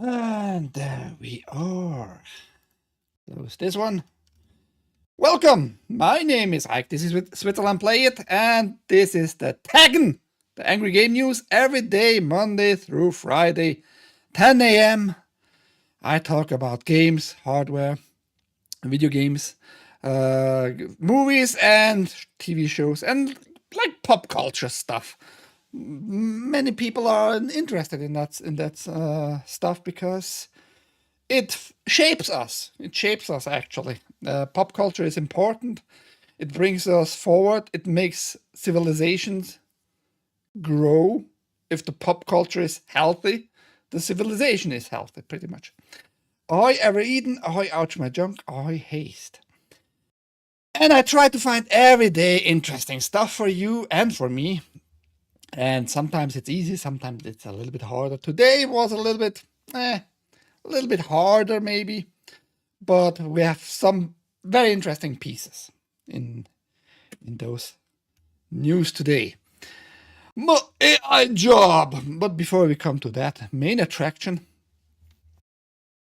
And there we are. Close this one. Welcome. My name is Ike. This is Switzerland.playit, and this is the TAGN, the Angry Game News, every day, Monday through Friday, 10 a.m. I talk about games, hardware, video games, movies, and TV shows, and like pop culture stuff. Many people are interested in that stuff because it shapes us. It shapes us, actually. Pop culture is important. It brings us forward. It makes civilizations grow. If the pop culture is healthy, the civilization is healthy, pretty much. Ahoy, ever eaten? Ahoy, ouch my junk. Ahoy, haste. And I try to find every day interesting stuff for you and for me. And sometimes it's easy, sometimes it's a little bit harder. Today was a little bit harder maybe, but we have some very interesting pieces in those news today. My AI job! But before we come to that main attraction,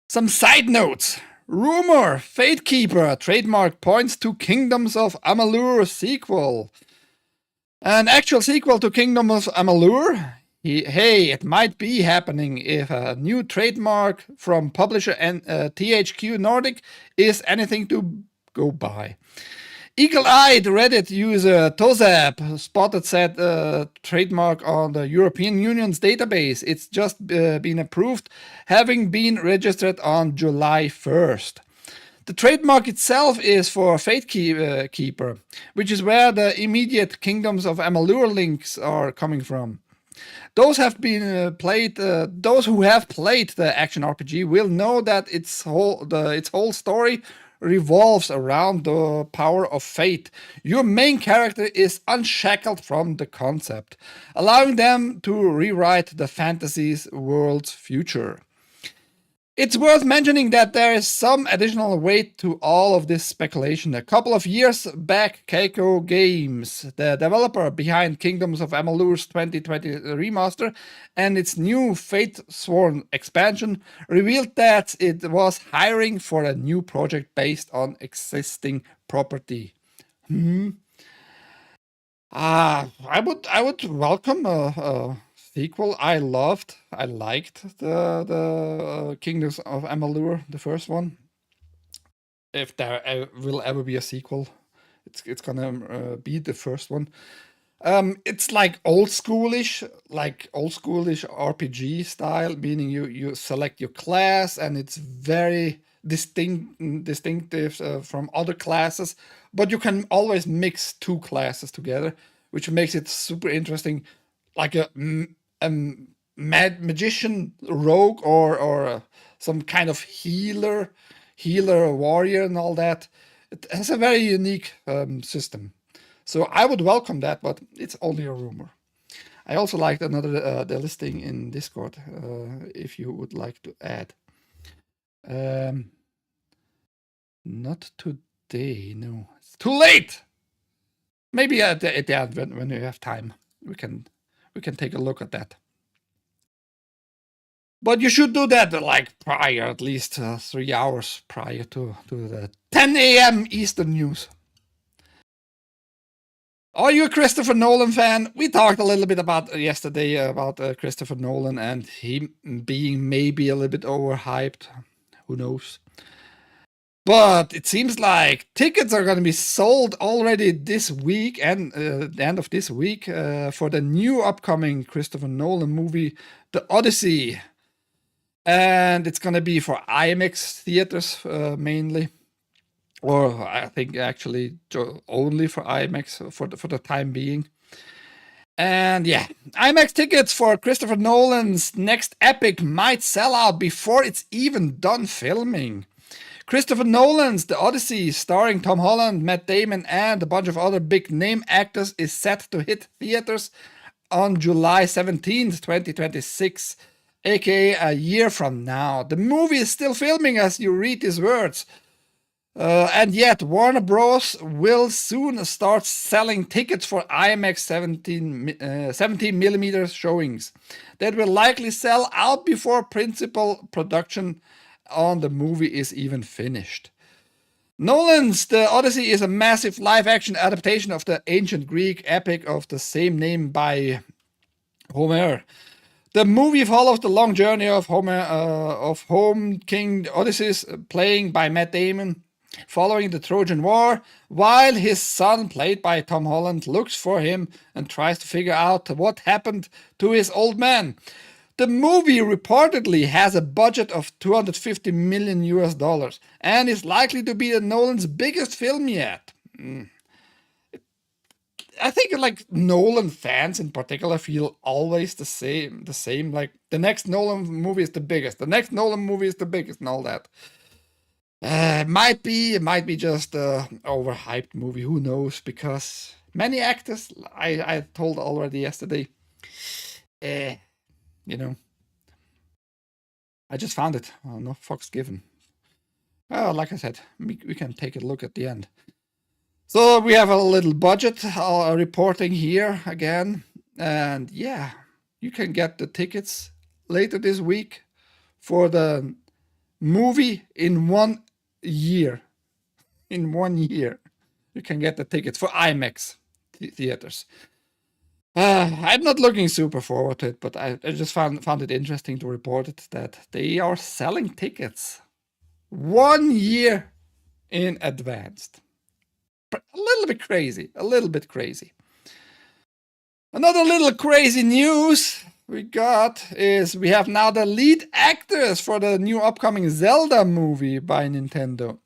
some side notes. Rumor, Fatekeeper trademark points to Kingdoms of Amalur sequel. An actual sequel to Kingdoms of Amalur? Hey, it might be happening if a new trademark from publisher THQ Nordic is anything to go by. Eagle-eyed Reddit user Tozap spotted said trademark on the European Union's database. It's just been approved, having been registered on July 1st. The trademark itself is for Fatekeeper, which is where the immediate Kingdoms of Amalur links are coming from. Those have been played. Those who have played the action RPG will know that its whole story revolves around the power of fate. Your main character is unshackled from the concept, allowing them to rewrite the fantasy's world's future. It's worth mentioning that there is some additional weight to all of this speculation. A couple of years back, Keiko Games, the developer behind Kingdoms of Amalur's 2020 remaster and its new Fatesworn expansion, revealed that it was hiring for a new project based on existing property. I would welcome a sequel. I liked the Kingdoms of Amalur, the first one. If there will ever be a sequel, it's gonna be the first one. It's like old schoolish RPG style, meaning you select your class and it's very distinctive from other classes, but you can always mix two classes together, which makes it super interesting, like a magician rogue or some kind of healer warrior and all that. It has a very unique system. So I would welcome that, but it's only a rumor. I also liked another the listing in Discord, if you would like to add. Not today, no. It's too late! Maybe at the end when we have time, we can take a look at that. But you should do that like prior, at least 3 hours prior to the 10 a.m. Eastern news. Are you a Christopher Nolan fan? We talked a little bit about yesterday about Christopher Nolan and him being maybe a little bit overhyped. Who knows? But it seems like tickets are going to be sold already this week and the end of this week for the new upcoming Christopher Nolan movie, The Odyssey. And it's going to be for IMAX theaters mainly. Or I think actually only for IMAX for the time being. And yeah, IMAX tickets for Christopher Nolan's next epic might sell out before it's even done filming. Christopher Nolan's The Odyssey, starring Tom Holland, Matt Damon, and a bunch of other big-name actors, is set to hit theaters on July 17th, 2026, aka a year from now. The movie is still filming as you read these words. And yet, Warner Bros. Will soon start selling tickets for IMAX 17 millimeter showings that will likely sell out before principal production on the movie is even finished. Nolan's The Odyssey is a massive live-action adaptation of the ancient Greek epic of the same name by Homer. The movie follows the long journey of home King Odysseus, playing by Matt Damon, following the Trojan War, while his son, played by Tom Holland, looks for him and tries to figure out what happened to his old man. The movie reportedly has a budget of $250 million US and is likely to be Nolan's biggest film yet. I think like Nolan fans in particular feel always the same. Like the next Nolan movie is the biggest. The next Nolan movie is the biggest, and all that. It might be just a overhyped movie. Who knows? Because many actors, I told already yesterday. You know, I just found it. Oh, no fucks given. Like I said, we can take a look at the end. So we have a little budget reporting here again. And yeah, you can get the tickets later this week for the movie in 1 year. In 1 year, you can get the tickets for IMAX theaters. I'm not looking super forward to it, but I just found it interesting to report it that they are selling tickets 1 year in advance. A little bit crazy. Another little crazy news we got is we have now the lead actors for the new upcoming Zelda movie by Nintendo.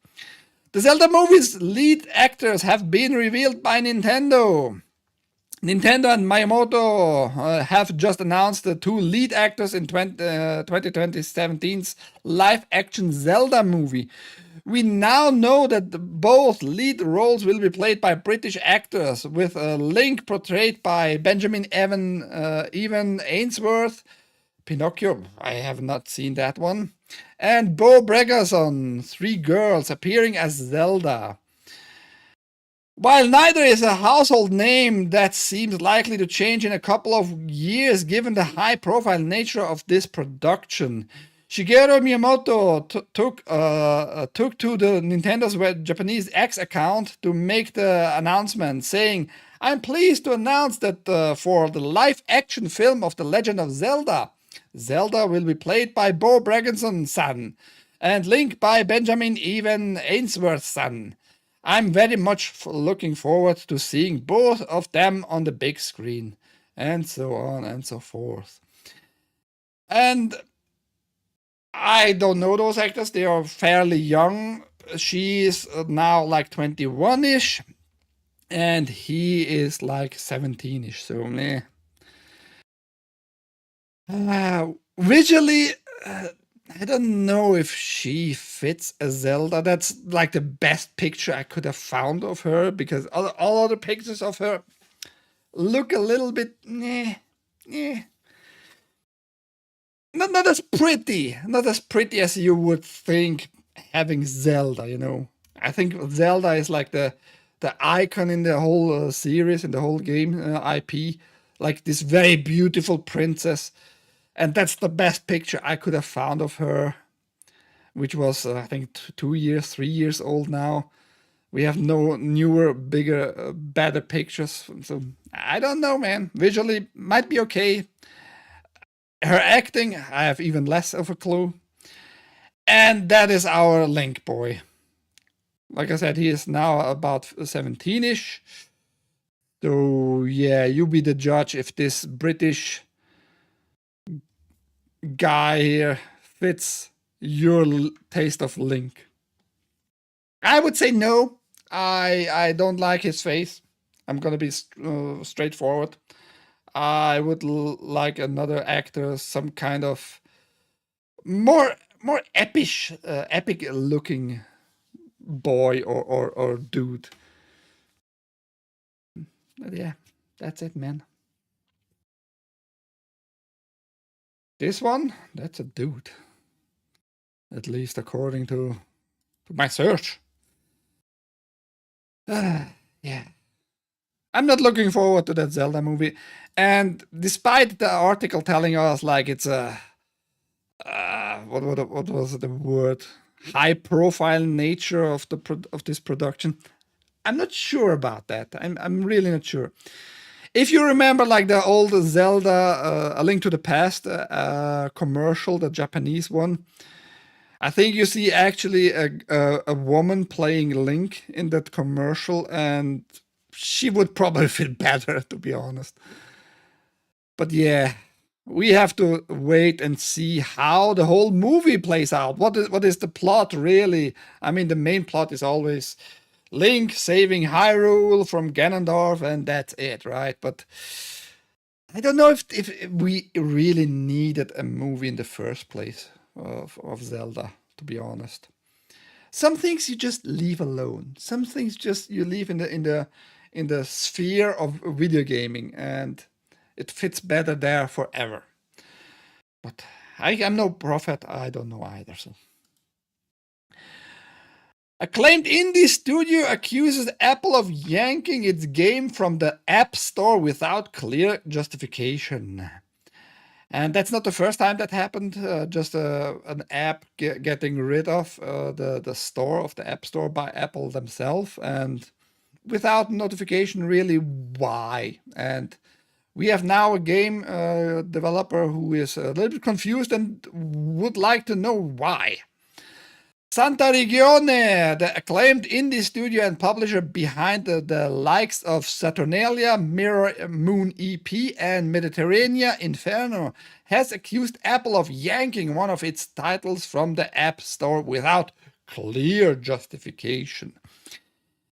The Zelda movie's lead actors have been revealed by Nintendo. Nintendo and Miyamoto have just announced the two lead actors in 2017's live-action Zelda movie. We now know that both lead roles will be played by British actors, with Link portrayed by Benjamin Evan Ainsworth. Pinocchio, I have not seen that one. And Bo Bregason, three girls, appearing as Zelda. While neither is a household name, that seems likely to change in a couple of years given the high-profile nature of this production. Shigeru Miyamoto took to the Nintendo's Japanese X account to make the announcement, saying, "I'm pleased to announce that for the live-action film of The Legend of Zelda, Zelda will be played by Bo Bregason-san and Link by Benjamin Evan Ainsworth-san. I'm very much looking forward to seeing both of them on the big screen," and so on and so forth. And I don't know those actors. They are fairly young. She is now like 21-ish, and he is like 17-ish. So, meh. Visually, I don't know if she fits as Zelda. That's like the best picture I could have found of her, because all other pictures of her look a little bit not as pretty. Not as pretty as you would think having Zelda, you know. I think Zelda is like the icon in the whole series, in the whole game IP. Like this very beautiful princess. And that's the best picture I could have found of her, which was, I think, 2 years, 3 years old now. We have no newer, bigger, better pictures. So I don't know, man. Visually, might be okay. Her acting, I have even less of a clue. And that is our Link boy. Like I said, he is now about 17-ish. So yeah, you be the judge if this British guy here fits your taste of Link. I would say no. I don't like his face. I'm gonna be straightforward. I would like another actor, some kind of more epic looking boy or dude. But yeah, that's it, man. This one, that's a dude. At least according to my search. Yeah. I'm not looking forward to that Zelda movie. And despite the article telling us like it's a what was the word? High profile nature of of this production. I'm not sure about that. I'm really not sure. If you remember, like the old Zelda, A Link to the Past commercial, the Japanese one, I think you see actually a woman playing Link in that commercial, and she would probably fit better, to be honest. But yeah, we have to wait and see how the whole movie plays out. What is the plot really? I mean, the main plot is always Link saving Hyrule from Ganondorf, and that's it, right? But I don't know if we really needed a movie in the first place of Zelda, to be honest. Some things you just leave alone. Some things just you leave in the sphere of video gaming, and it fits better there forever. But I am no prophet. I don't know either. So. Acclaimed indie studio accuses Apple of yanking its game from the App Store without clear justification. And that's not the first time that happened. Just an app getting rid of the store of the App Store by Apple themselves, and without notification really why. And we have now a game developer who is a little bit confused and would like to know why. Santa Regione, the acclaimed indie studio and publisher behind the likes of Saturnalia, Mirror Moon EP, and Mediterranean Inferno, has accused Apple of yanking one of its titles from the App Store without clear justification.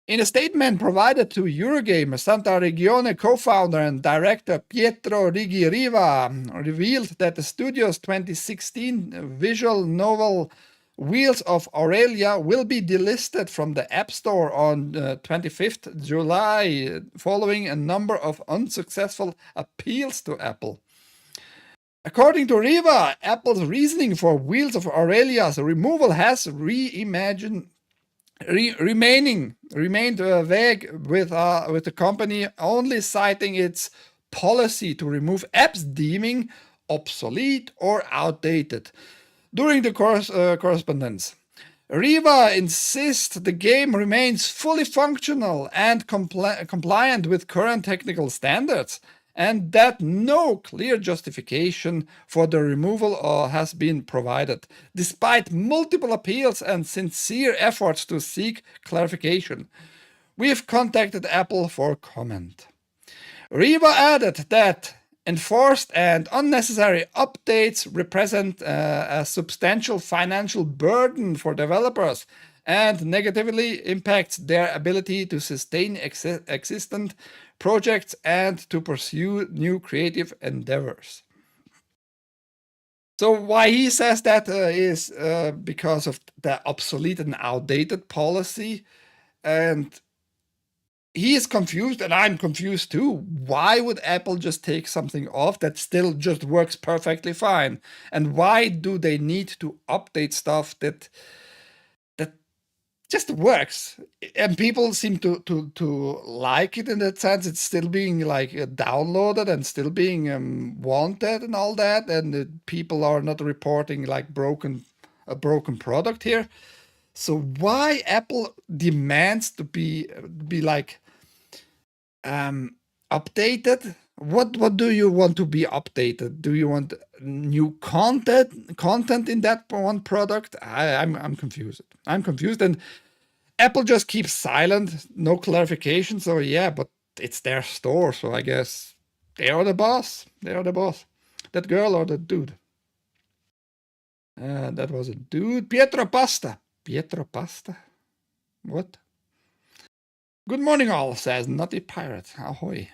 In a statement provided to Eurogame, Santa Regione co-founder and director Pietro Riva revealed that the studio's 2016 visual novel Wheels of Aurelia will be delisted from the App Store on 25th July, following a number of unsuccessful appeals to Apple. According to Riva, Apple's reasoning for Wheels of Aurelia's removal has remained vague, with the company only citing its policy to remove apps deeming obsolete or outdated. During the correspondence, Riva insists the game remains fully functional and compliant with current technical standards, and that no clear justification for the removal has been provided, despite multiple appeals and sincere efforts to seek clarification. We've contacted Apple for comment. Riva added that enforced and unnecessary updates represent a substantial financial burden for developers and negatively impacts their ability to sustain existent projects and to pursue new creative endeavors. So why he says that is because of the obsolete and outdated policy, and he is confused, and I'm confused too. Why would Apple just take something off that still just works perfectly fine? And why do they need to update stuff that just works? And people seem to like it in that sense. It's still being like downloaded and still being wanted and all that. And people are not reporting like a broken product here. So why Apple demands to be like updated? What do you want to be updated? Do you want new content in that one product? I'm confused. I'm confused, and Apple just keeps silent, no clarification. So yeah, but it's their store, so I guess they are the boss. They are the boss. That girl or that dude? That was a dude. Pietro Pasta. Pietro Pasta? What? Good morning all, says Nutty Pirate. Ahoy.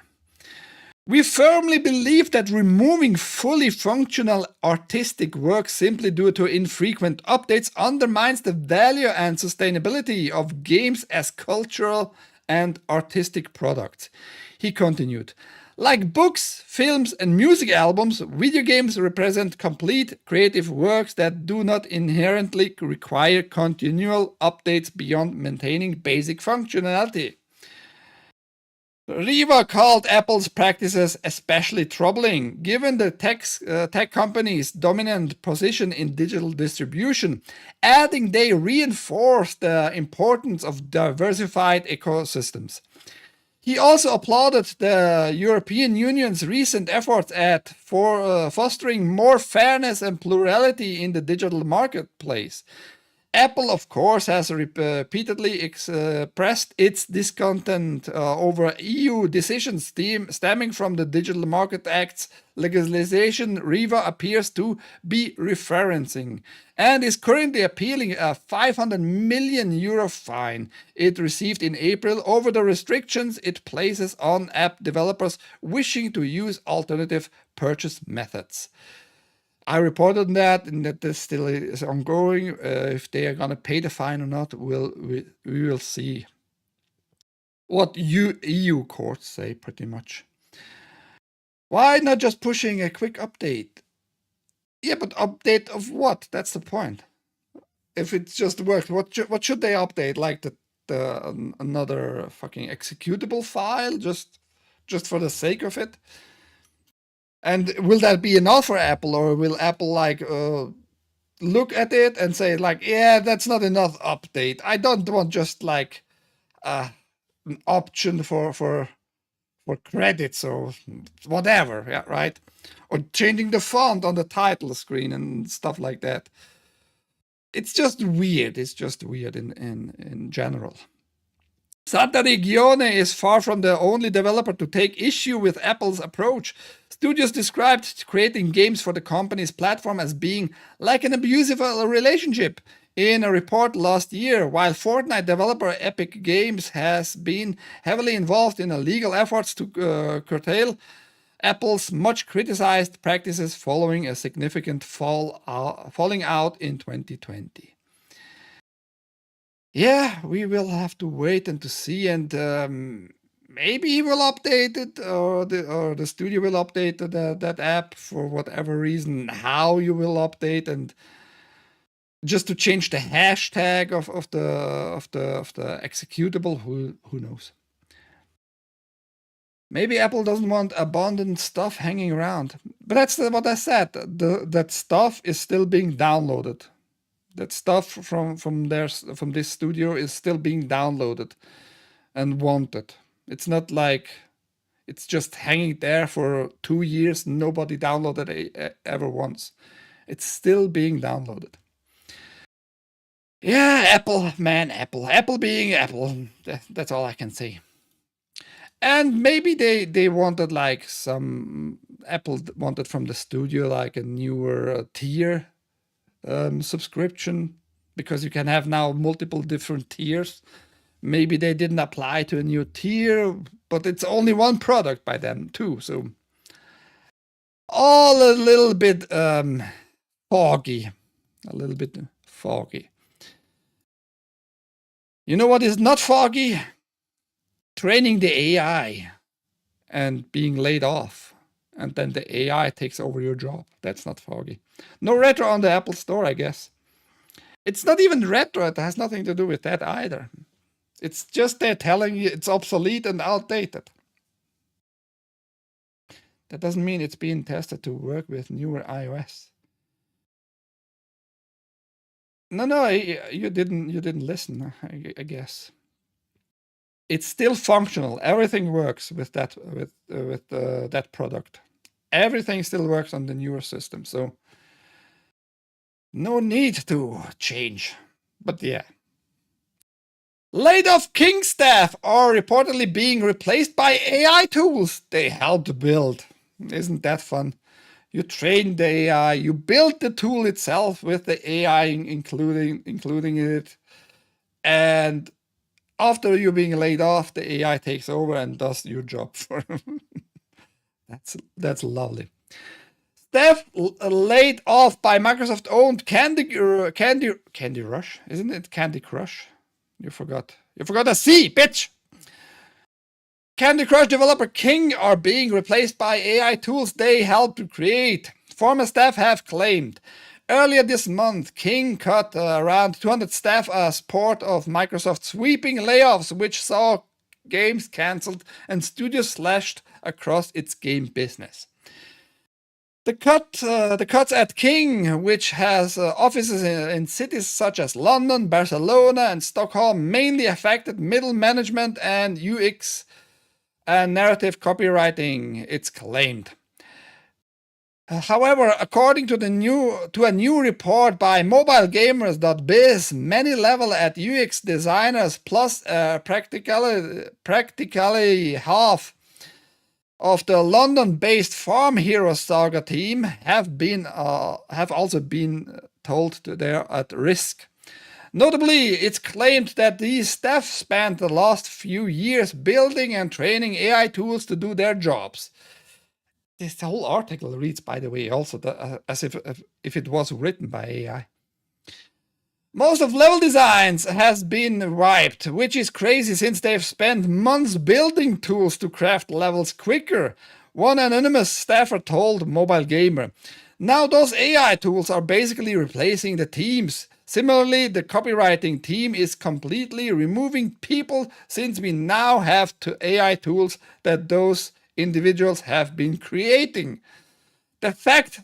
We firmly believe that removing fully functional artistic work simply due to infrequent updates undermines the value and sustainability of games as cultural and artistic products. He continued, like books, films, and music albums, video games represent complete creative works that do not inherently require continual updates beyond maintaining basic functionality. Riva called Apple's practices especially troubling, given the tech company's dominant position in digital distribution, adding they reinforce the importance of diversified ecosystems. He also applauded the European Union's recent efforts at fostering more fairness and plurality in the digital marketplace. Apple, of course, has repeatedly expressed its discontent over EU decisions stemming from the Digital Market Act's legislation Riva appears to be referencing, and is currently appealing a €500 million fine it received in April over the restrictions it places on app developers wishing to use alternative purchase methods. I reported on that, and that this still is ongoing. If they are going to pay the fine or not, we will see. What EU courts say, pretty much. Why not just pushing a quick update? Yeah, but update of what? That's the point. If it just works, what should they update? Like another fucking executable file, just for the sake of it? And will that be enough for Apple, or will Apple like look at it and say like, yeah, that's not enough update. I don't want just like an option for credits or whatever, yeah, right? Or changing the font on the title screen and stuff like that. It's just weird. It's just weird in general. Santa Regione is far from the only developer to take issue with Apple's approach. Studios described creating games for the company's platform as being like an abusive relationship in a report last year, while Fortnite developer Epic Games has been heavily involved in legal efforts to curtail Apple's much criticized practices following a significant falling out in 2020. Yeah, we will have to wait and to see, and maybe he will update it, or the studio will update that app for whatever reason. How you will update, and just to change the hashtag of the executable, who knows? Maybe Apple doesn't want abandoned stuff hanging around, but that's what I said. That stuff is still being downloaded. That stuff from this studio is still being downloaded and wanted. It's not like it's just hanging there for 2 years. Nobody downloaded it ever once. It's still being downloaded. Yeah, Apple, man, Apple being Apple. That's all I can say. And maybe they wanted like Apple wanted from the studio like a newer tier subscription, because you can have now multiple different tiers. Maybe they didn't apply to a new tier, but it's only one product by them too, so all a little bit foggy. You know what is not foggy? Training the AI and being laid off, and then the AI takes over your job. That's not foggy. No retro on the Apple Store, I guess. It's not even retro. It has nothing to do with that either. It's just they're telling you it's obsolete and outdated. That doesn't mean it's being tested to work with newer iOS. No, you didn't listen, I guess. It's still functional. Everything works with that product. Everything still works on the newer system, so no need to change. But yeah. Laid off King staff are reportedly being replaced by AI tools they helped build. Isn't that fun? You train the AI, you build the tool itself with the AI including it, and after you're being laid off, the AI takes over and does your job for you. That's lovely. Staff laid off by Microsoft-owned Candy Rush, isn't it? Candy Crush. You forgot a C, bitch. Candy Crush developer King are being replaced by AI tools they helped to create. Former staff have claimed. Earlier this month, King cut around 200 staff as part of Microsoft's sweeping layoffs, which saw games cancelled and studios slashed across its game business. The cuts at King, which has offices in cities such as London, Barcelona, and Stockholm, mainly affected middle management and UX and narrative copywriting, it's claimed. However, according to a new report by mobilegamers.biz, many level at UX designers plus practically half of the London-based Farm Hero Saga team have also been told they're at risk. Notably, it's claimed that these staff spent the last few years building and training AI tools to do their jobs. This whole article reads, by the way, also as if it was written by AI. Most of level designs has been wiped, which is crazy since they've spent months building tools to craft levels quicker, one anonymous staffer told Mobile Gamer. Now those AI tools are basically replacing the teams. Similarly, the copywriting team is completely removing people since we now have AI tools that those individuals have been creating. The fact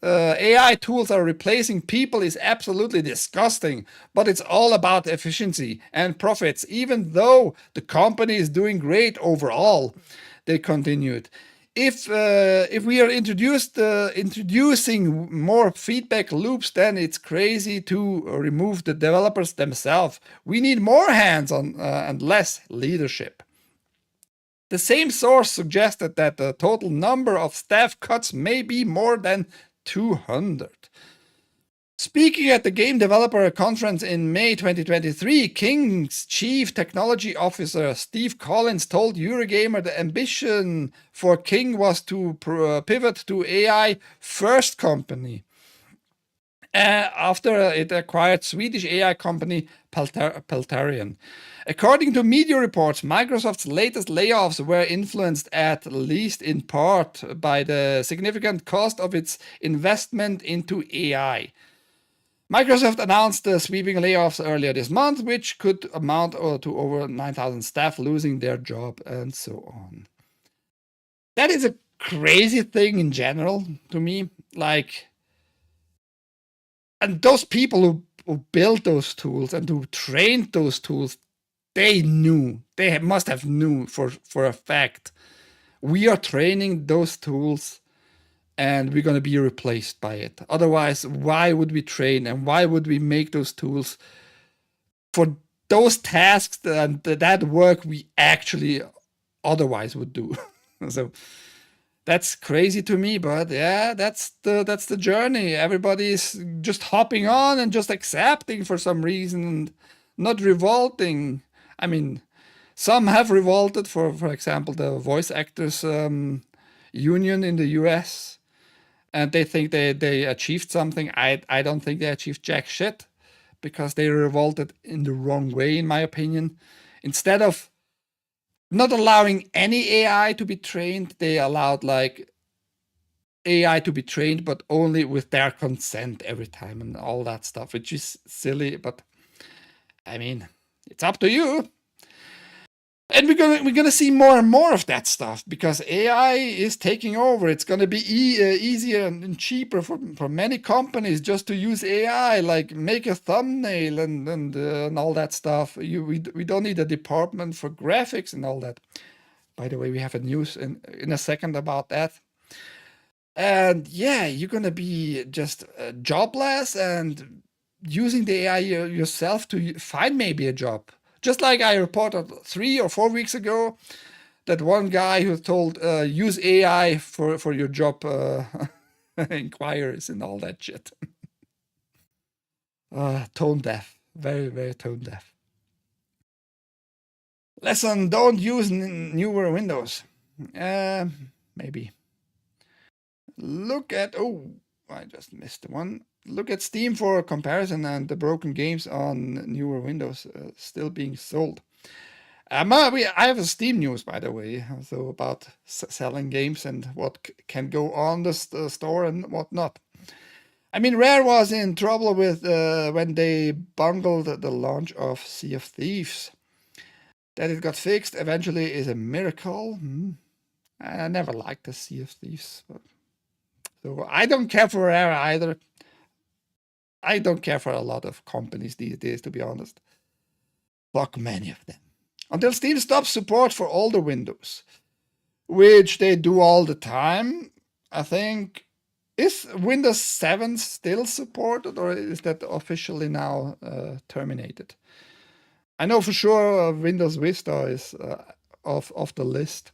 AI tools are replacing people is absolutely disgusting, but it's all about efficiency and profits, even though the company is doing great overall, they continued. If we are introducing more feedback loops, then it's crazy to remove the developers themselves. We need more hands-on and less leadership. The same source suggested that the total number of staff cuts may be more than 200. Speaking at the Game Developer Conference in May 2023, King's Chief Technology Officer Steve Collins told Eurogamer the ambition for King was to pivot to AI-first company after it acquired Swedish AI company Peltarian. According to media reports, Microsoft's latest layoffs were influenced at least in part by the significant cost of its investment into AI. Microsoft announced the sweeping layoffs earlier this month, which could amount to over 9,000 staff losing their job and so on. That is a crazy thing in general to me. And those people who built those tools and who trained those tools, they must have knew for a fact, we are training those tools and we're going to be replaced by it. Otherwise, why would we train and why would we make those tools for those tasks and that work we actually otherwise would do? So that's crazy to me, but yeah, that's the journey. Everybody's just hopping on and just accepting for some reason and not revolting. I mean, some have revolted, for example, the voice actors union in the US, and they think they achieved something. I don't think they achieved jack shit, because they revolted in the wrong way, in my opinion. Instead of not allowing any AI to be trained, they allowed AI to be trained, but only with their consent every time and all that stuff, which is silly, but I mean, it's up to you. And we're gonna see more and more of that stuff because AI is taking over. It's gonna be easier and cheaper for many companies just to use AI, like make a thumbnail and all that stuff. We don't need a department for graphics and all that. By the way, we have a news in a second about that. And yeah, you're gonna be just jobless and using the AI yourself to find maybe a job. Just like I reported 3 or 4 weeks ago, that one guy who told use AI for your job inquiries and all that shit. Tone deaf, very, very tone deaf. Lesson: don't use newer Windows. Maybe. Look at, I just missed one. Look at Steam for comparison and the broken games on newer Windows still being sold. I have a Steam news, by the way, so about selling games and what can go on the store and what not. I mean, Rare was in trouble with when they bungled the launch of Sea of Thieves. That it got fixed eventually is a miracle. I never liked the Sea of Thieves. So I don't care for Rare either. I don't care for a lot of companies these days, to be honest. Fuck many of them. Until Steam stops support for older Windows, which they do all the time, I think. Is Windows 7 still supported, or is that officially now terminated? I know for sure Windows Vista is off the list.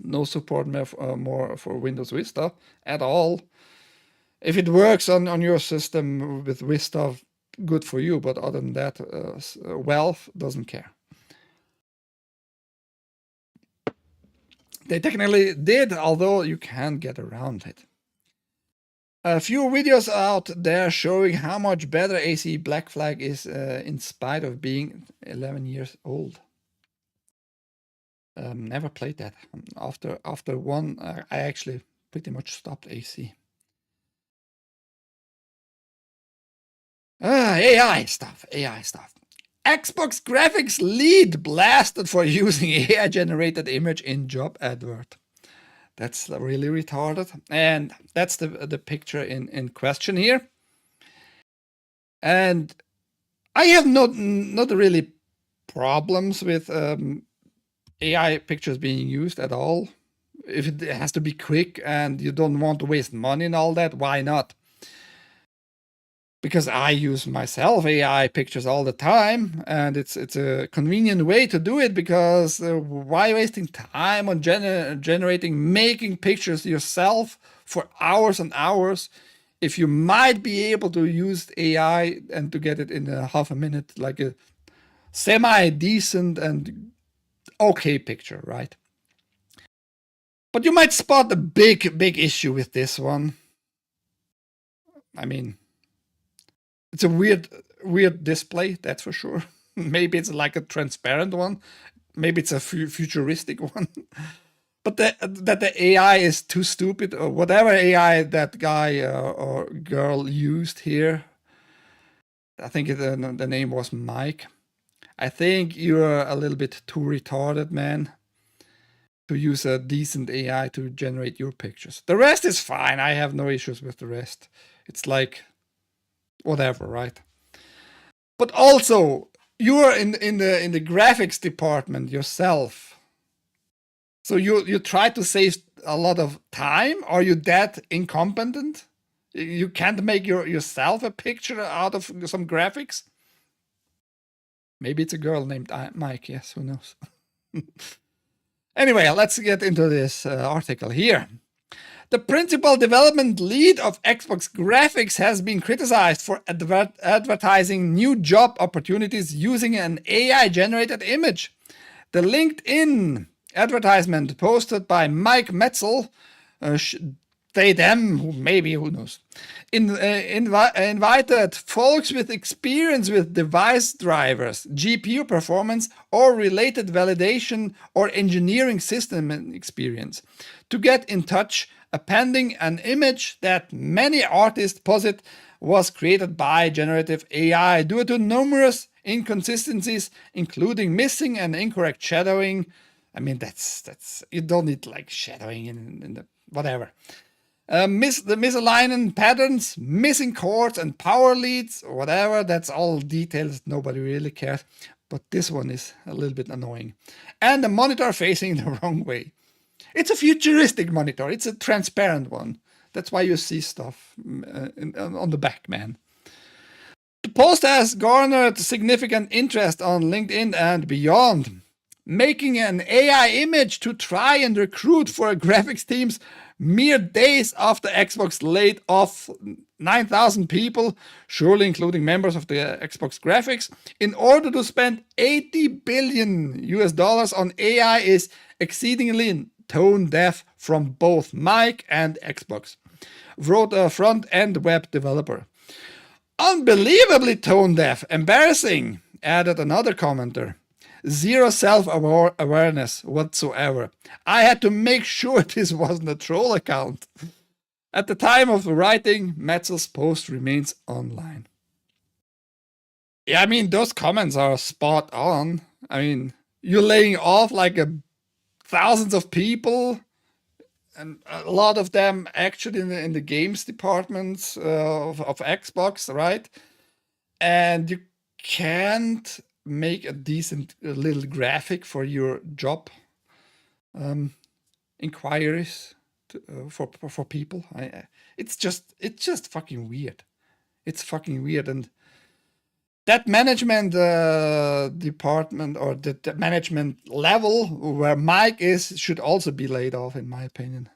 No support more for Windows Vista at all. If it works on your system with Vista, good for you. But other than that, Valve doesn't care. They technically did, although you can get around it. A few videos out there showing how much better AC Black Flag is in spite of being 11 years old. Never played that. After one, I actually pretty much stopped AC. AI stuff. Xbox graphics lead blasted for using AI-generated image in job advert. That's really retarded. And that's the picture in question here. And I have not really problems with AI pictures being used at all. If it has to be quick and you don't want to waste money and all that, why not? Because I use myself AI pictures all the time, and it's a convenient way to do it, because why wasting time on making pictures yourself for hours and hours if you might be able to use AI and to get it in a half a minute, like a semi-decent and okay picture, right? But you might spot a big issue with this one. I mean, it's a weird display, that's for sure. Maybe it's like a transparent one. Maybe it's a futuristic one. But that the AI is too stupid, or whatever AI that guy or girl used here. I think the name was Mike. I think you're a little bit too retarded, man, to use a decent AI to generate your pictures. The rest is fine. I have no issues with the rest. It's like whatever, right? But also, you're in the graphics department yourself, so you try to save a lot of time. Are you that incompetent? You can't make yourself a picture out of some graphics? Maybe it's a girl named Mike. Yes, who knows? Anyway, let's get into this article here. The principal development lead of Xbox graphics has been criticized for advertising new job opportunities using an AI-generated image. The LinkedIn advertisement posted by Mike Metzel, they, them, maybe, who knows, invited folks with experience with device drivers, GPU performance, or related validation or engineering system experience to get in touch, appending an image that many artists posit was created by generative AI due to numerous inconsistencies, including missing and incorrect shadowing. I mean, that's you don't need like shadowing in the whatever. The misalignment patterns, missing chords and power leads, or whatever. That's all details. Nobody really cares. But this one is a little bit annoying. And the monitor facing the wrong way. It's a futuristic monitor. It's a transparent one. That's why you see stuff on the back, man. The post has garnered significant interest on LinkedIn and beyond. Making an AI image to try and recruit for graphics teams mere days after Xbox laid off 9,000 people, surely including members of the Xbox graphics, in order to spend $80 billion on AI is exceedingly tone deaf from both Mike and Xbox, wrote a front-end web developer. Unbelievably tone deaf, embarrassing, added another commenter. Zero self-awareness whatsoever. I had to make sure this wasn't a troll account. At the time of writing, Metzel's post remains online. Yeah, I mean, those comments are spot on. I mean, you're laying off like thousands of people, and a lot of them actually in the games departments of Xbox, right? And you can't make a decent little graphic for your job inquiries for people. It's just fucking weird. It's fucking weird. And that management department, or the management level where Mike is, should also be laid off, in my opinion.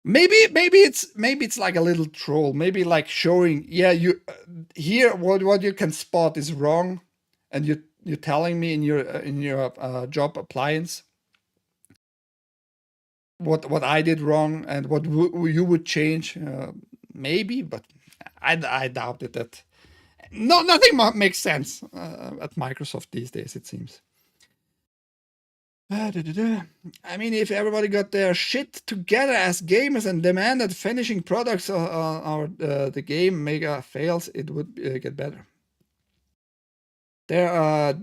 Maybe it's like a little troll. Maybe like showing, yeah, you here what you can spot is wrong, and you're telling me in your job appliance what I did wrong and what you would change. Maybe, but I doubt it. That nothing makes sense at Microsoft these days, it seems. I mean, if everybody got their shit together as gamers and demanded finishing products or the game mega fails, it would get better. There are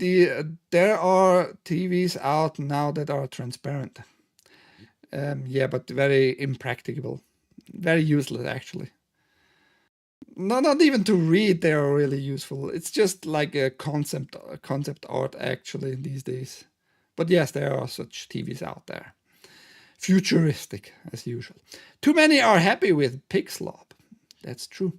TVs out now that are transparent. Yeah, but very impracticable, very useless actually. No, not even to read. They are really useful. It's just like a concept art actually these days. But yes, there are such TVs out there. Futuristic, as usual. Too many are happy with Pixlop. That's true.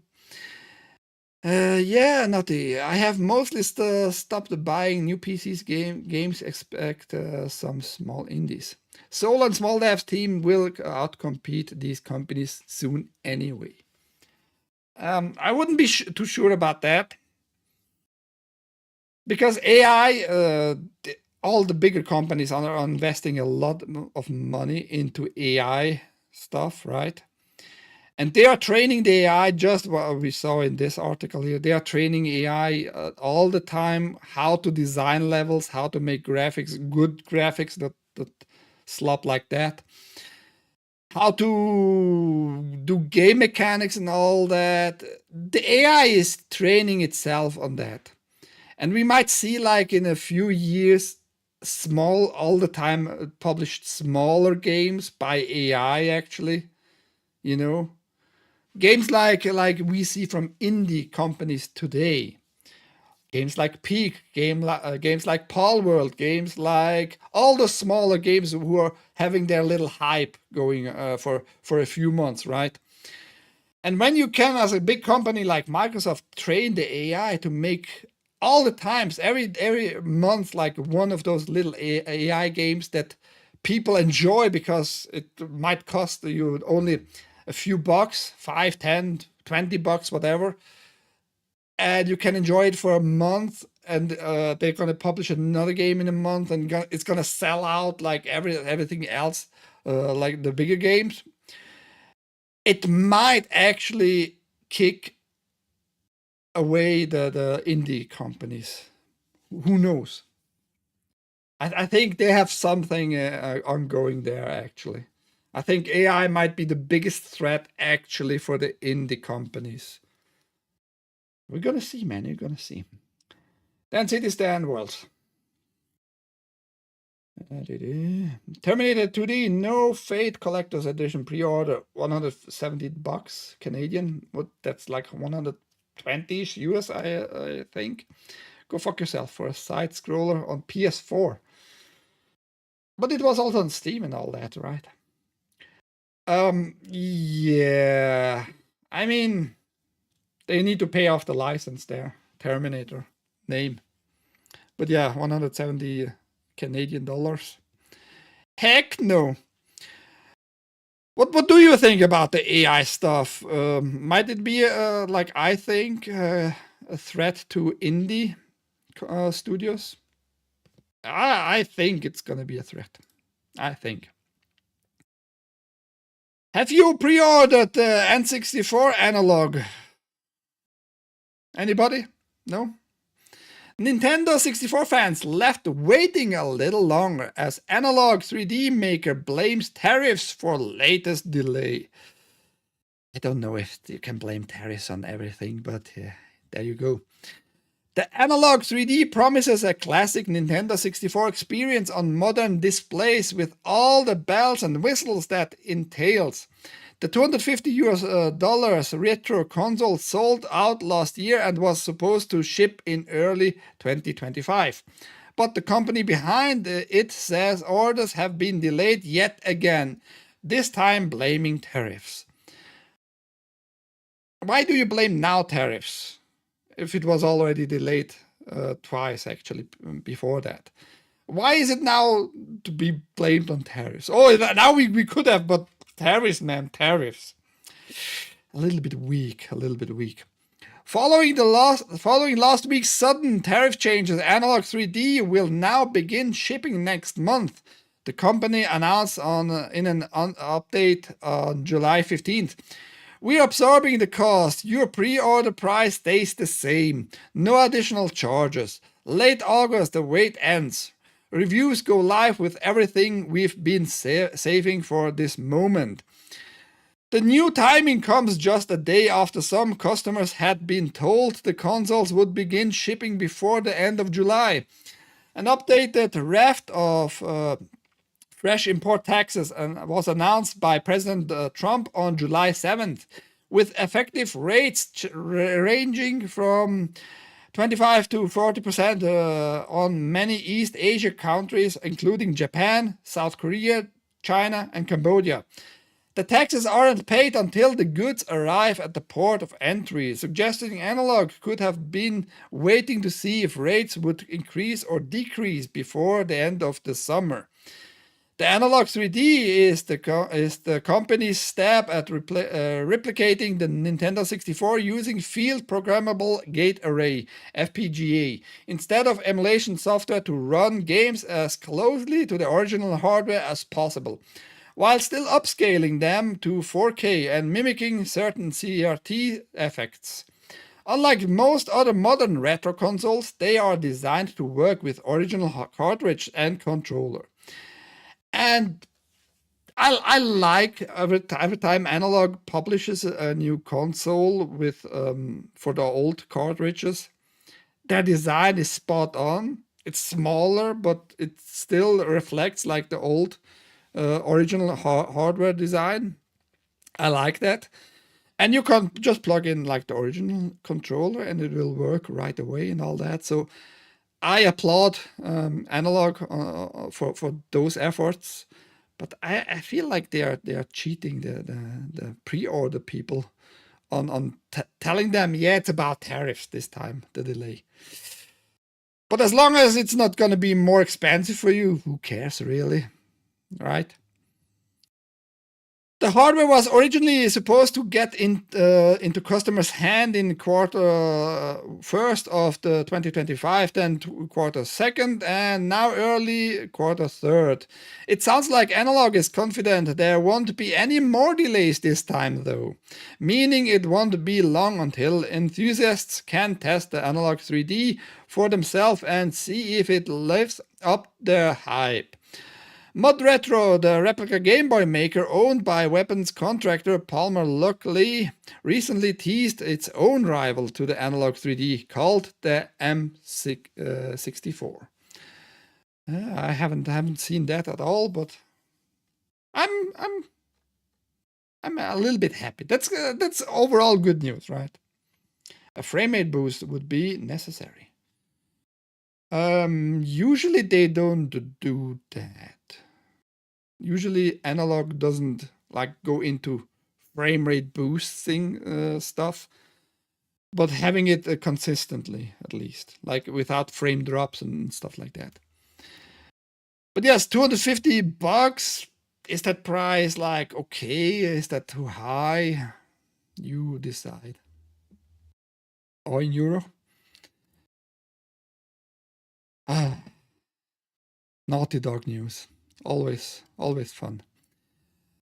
Yeah, Nutty. I have mostly stopped buying new PCs games. Expect some small indies. Soul and Small Devs team will outcompete these companies soon anyway. I wouldn't be too sure about that. Because AI, all the bigger companies are investing a lot of money into AI stuff, right? And they are training the AI, just what we saw in this article here. They are training AI all the time, how to design levels, how to make graphics, good graphics that slop like that, how to do game mechanics and all that. The AI is training itself on that. And we might see, like in a few years, all the time published smaller games by AI actually, you know. Games like we see from indie companies today. Games like Peak, games like Palworld, games like all the smaller games who are having their little hype going for a few months, right? And when you can, as a big company like Microsoft, train the AI to make all the times, every month, like one of those little AI games that people enjoy because it might cost you only a few bucks, 5, 10, 20 bucks, whatever. And you can enjoy it for a month, and they're going to publish another game in a month, and it's going to sell out like everything else, like the bigger games. It might actually kick away the indie companies. Who knows? I think they have something ongoing there, actually. I think AI might be the biggest threat, actually, for the indie companies. We're gonna see, man. You're gonna see. Then Cities, then Worlds. Terminator 2D, no Fate Collector's Edition pre-order, 170 bucks Canadian. What? That's like 120-ish US, I think. Go fuck yourself for a side scroller on PS4. But it was also on Steam and all that, right? Yeah. I mean, they need to pay off the license there. Terminator name. But yeah, 170 Canadian dollars. Heck no. What do you think about the AI stuff? Might it be, like I think, a threat to indie studios? I think it's gonna be a threat. I think. Have you pre-ordered the N64 analog? Anybody? No? Nintendo 64 fans left waiting a little longer as Analog 3D maker blames tariffs for latest delay. I don't know if you can blame tariffs on everything, but there you go. The Analog 3D promises a classic Nintendo 64 experience on modern displays with all the bells and whistles that entails. The $250 retro console sold out last year and was supposed to ship in early 2025. But the company behind it says orders have been delayed yet again, this time blaming tariffs. Why do you blame now tariffs if it was already delayed twice actually before that? Why is it now to be blamed on tariffs? Oh, now we could have, but tariffs, man, tariffs. A little bit weak. Following last week's sudden tariff changes, Analog 3D will now begin shipping next month. The company announced in an update on July 15th. We're absorbing the cost. Your pre-order price stays the same. No additional charges. Late August, the wait ends. Reviews go live with everything we've been saving for this moment. The new timing comes just a day after some customers had been told the consoles would begin shipping before the end of July. An updated raft of fresh import taxes was announced by President Trump on July 7th, with effective rates ranging from 25 to 40% on many East Asia countries, including Japan, South Korea, China, and Cambodia. The taxes aren't paid until the goods arrive at the port of entry, suggesting Analog could have been waiting to see if rates would increase or decrease before the end of the summer. The Analog 3D is the company's stab at replicating the Nintendo 64 using Field Programmable Gate Array (FPGA) instead of emulation software to run games as closely to the original hardware as possible, while still upscaling them to 4K and mimicking certain CRT effects. Unlike most other modern retro consoles, they are designed to work with original cartridge and controller. And I like every time Analog publishes a new console with for the old cartridges, their design is spot on. It's smaller, but it still reflects like the old original hardware design. I like that. And you can just plug in like the original controller and it will work right away and all that. So I applaud Analog for those efforts, but I feel like they are cheating the pre-order people on telling them, yeah, it's about tariffs this time, the delay. But as long as it's not going to be more expensive for you, who cares really, right? The hardware was originally supposed to get into customers' hand in quarter first of the 2025, then quarter second, and now early quarter third. It sounds like Analog is confident there won't be any more delays this time though, meaning it won't be long until enthusiasts can test the Analog 3D for themselves and see if it lives up their hype. Mod Retro, the replica Game Boy maker owned by weapons contractor Palmer Luckey, recently teased its own rival to the Analog 3D called the M64. I haven't seen that at all, but I'm a little bit happy. That's overall good news, right? A frame rate boost would be necessary. Usually they don't do that. Usually Analog doesn't like go into frame rate boosting stuff, but having it consistently at least, like without frame drops and stuff like that. But yes, $250, is that price like okay? Is that too high? You decide. Or in euro? Naughty Dog news. Always fun.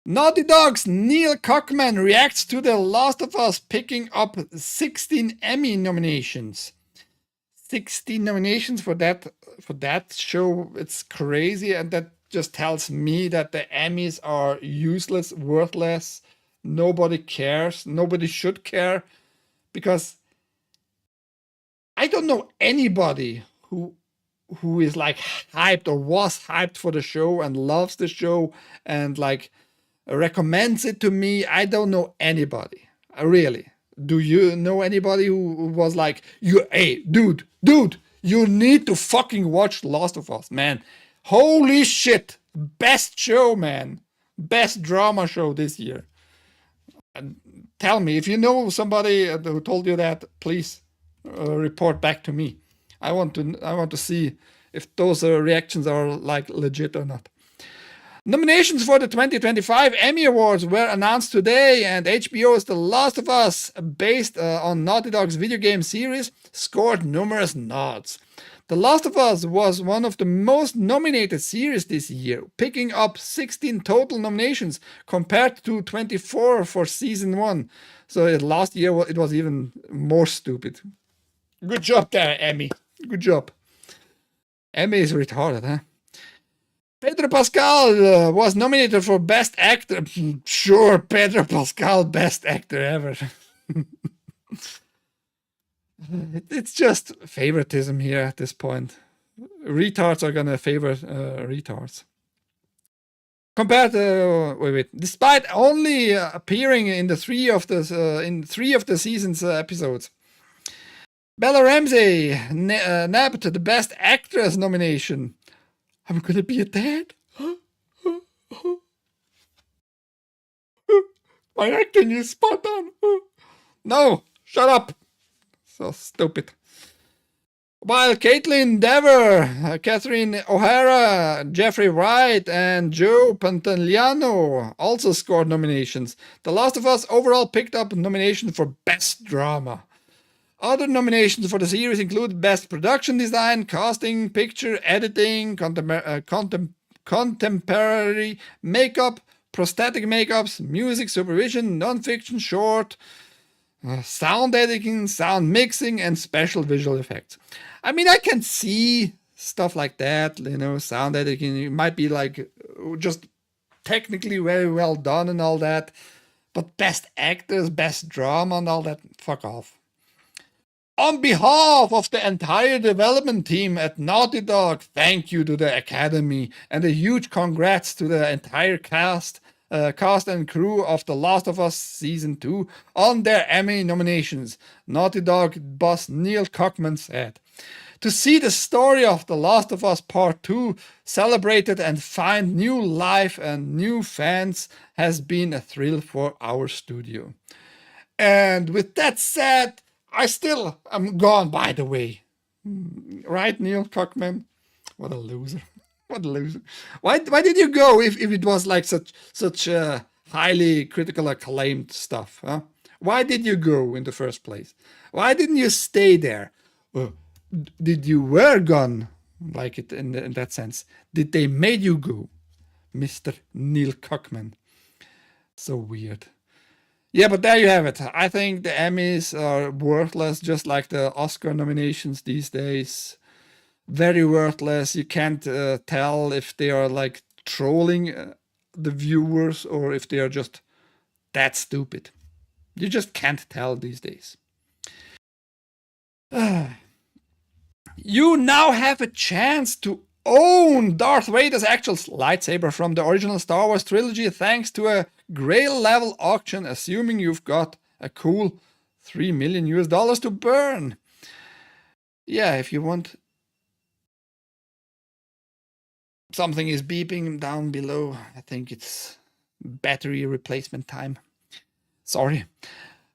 Naughty Dog's Neil Cockman reacts to The Last of Us picking up 16 Emmy nominations. 16 nominations for that show. It's crazy, and that just tells me that the Emmys are useless, worthless. Nobody cares. Nobody should care, because I don't know anybody who is like hyped or was hyped for the show and loves the show and like recommends it to me. I don't know anybody. Really. Do you know anybody who was like, hey, dude, you need to fucking watch Last of Us, man. Holy shit. Best show, man. Best drama show this year. And tell me, if you know somebody who told you that, please report back to me. I want to see if those reactions are like legit or not. Nominations for the 2025 Emmy Awards were announced today, and HBO's The Last of Us, based on Naughty Dog's video game series, scored numerous nods. The Last of Us was one of the most nominated series this year, picking up 16 total nominations compared to 24 for season 1. So last year it was even more stupid. Good job there, Emmy. Good job. Emmy is retarded, huh? Pedro Pascal was nominated for Best Actor. Sure, Pedro Pascal, Best Actor ever. It's just favoritism here at this point. Retards are gonna favor retards. Compared to despite only appearing in three of the season's episodes, Bella Ramsey nabbed the Best Actress nomination. I'm gonna be a dad. My acting is spot on. No, shut up. So stupid. While Caitlin Dever, Catherine O'Hara, Jeffrey Wright, and Joe Pantoliano also scored nominations, The Last of Us overall picked up a nomination for Best Drama. Other nominations for the series include Best Production Design, Casting, Picture, Editing, Contemporary Makeup, Prosthetic Makeups, Music Supervision, Non-Fiction Short, Sound Editing, Sound Mixing, and Special Visual Effects. I mean, I can see stuff like that, sound editing. It might be like just technically very well done and all that, but Best Actors, Best Drama and all that, fuck off. On behalf of the entire development team at Naughty Dog, thank you to the Academy and a huge congrats to the entire cast and crew of The Last of Us Season 2 on their Emmy nominations, Naughty Dog boss Neil Druckmann said. To see the story of The Last of Us Part 2 celebrated and find new life and new fans has been a thrill for our studio. And with that said, I still am gone, by the way. Right, Neil Druckmann? What a loser. What a loser. Why did you go if it was like such highly critical acclaimed stuff? Huh? Why did you go in the first place? Why didn't you stay there? Did you were gone, like it in that sense? Did they made you go, Mr. Neil Druckmann? So weird. Yeah, but there you have it. I think the Emmys are worthless, just like the Oscar nominations these days. Very worthless. You can't tell if they are like trolling the viewers or if they are just that stupid. You just can't tell these days. You now have a chance to own Darth Vader's actual lightsaber from the original Star Wars trilogy thanks to a Grail level auction, assuming you've got a cool $3 million to burn. Yeah, if you want. Something is beeping down below. I think it's battery replacement time. Sorry.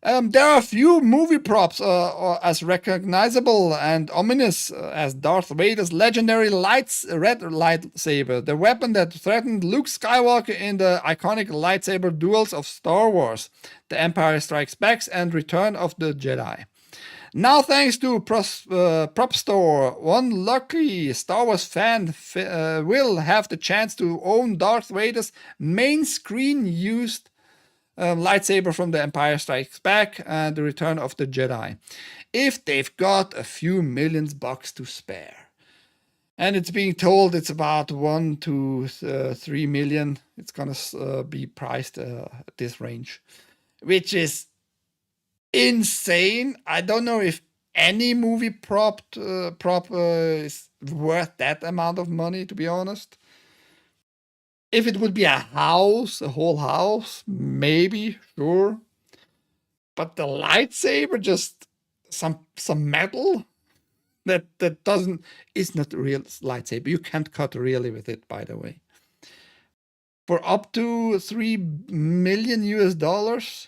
There are few movie props as recognizable and ominous as Darth Vader's legendary red lightsaber, the weapon that threatened Luke Skywalker in the iconic lightsaber duels of Star Wars, The Empire Strikes Back and Return of the Jedi. Now, thanks to Prop Store, one lucky Star Wars fan will have the chance to own Darth Vader's main screen used lightsaber from The Empire Strikes Back and The Return of the Jedi, if they've got a few $millions to spare. And it's being told it's about 1 to 3 million. It's gonna be priced at this range, which is insane. I don't know if any movie prop is worth that amount of money, to be honest. If it would be a house, a whole house, maybe, sure. But the lightsaber, just some metal that is not a real lightsaber. You can't cut really with it, by the way. For up to $3 million US,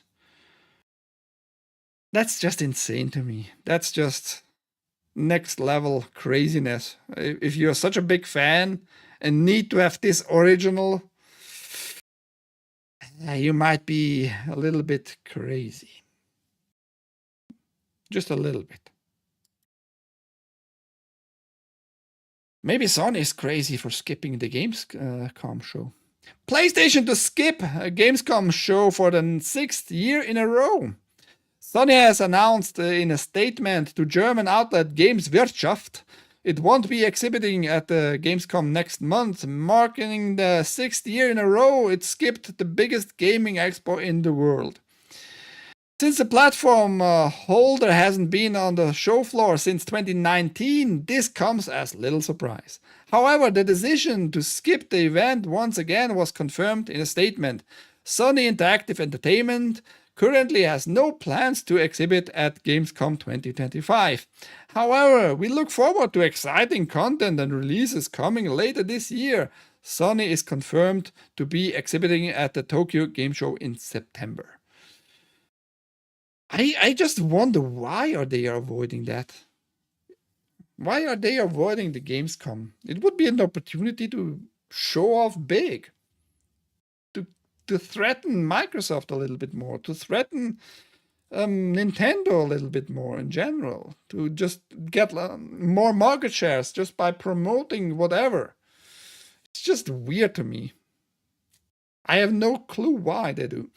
that's just insane to me. That's just next level craziness. If you're such a big fan and need to have this original, you might be a little bit crazy. Just a little bit. Maybe Sony is crazy for skipping the Gamescom show. PlayStation to skip a Gamescom show for the 6th year in a row. Sony has announced in a statement to German outlet Gameswirtschaft it won't be exhibiting at the Gamescom next month, marking the 6th year in a row it skipped the biggest gaming expo in the world. Since the platform holder hasn't been on the show floor since 2019, this comes as little surprise. However, the decision to skip the event once again was confirmed in a statement. Sony Interactive Entertainment currently has no plans to exhibit at Gamescom 2025. However, we look forward to exciting content and releases coming later this year. Sony is confirmed to be exhibiting at the Tokyo Game Show in September. I just wonder, why are they avoiding that? Why are they avoiding the Gamescom? It would be an opportunity to show off big. To threaten Microsoft a little bit more, to threaten Nintendo a little bit more in general, to just get more market shares just by promoting whatever. It's just weird to me. I have no clue why they do.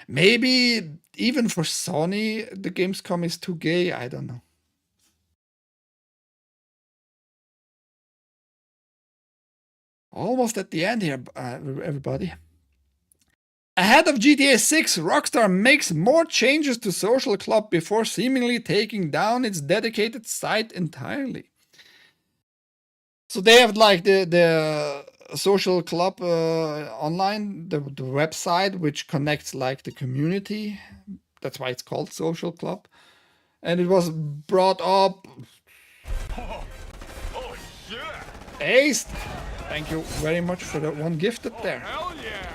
Maybe even for Sony, the Gamescom is too gay. I don't know. Almost at the end here, everybody. Ahead of GTA 6, Rockstar makes more changes to Social Club before seemingly taking down its dedicated site entirely. So they have like the Social Club online, the website which connects like the community. That's why it's called Social Club. And it was brought up. Oh shit! Aced! Thank you very much for that one gifted there. Hell yeah!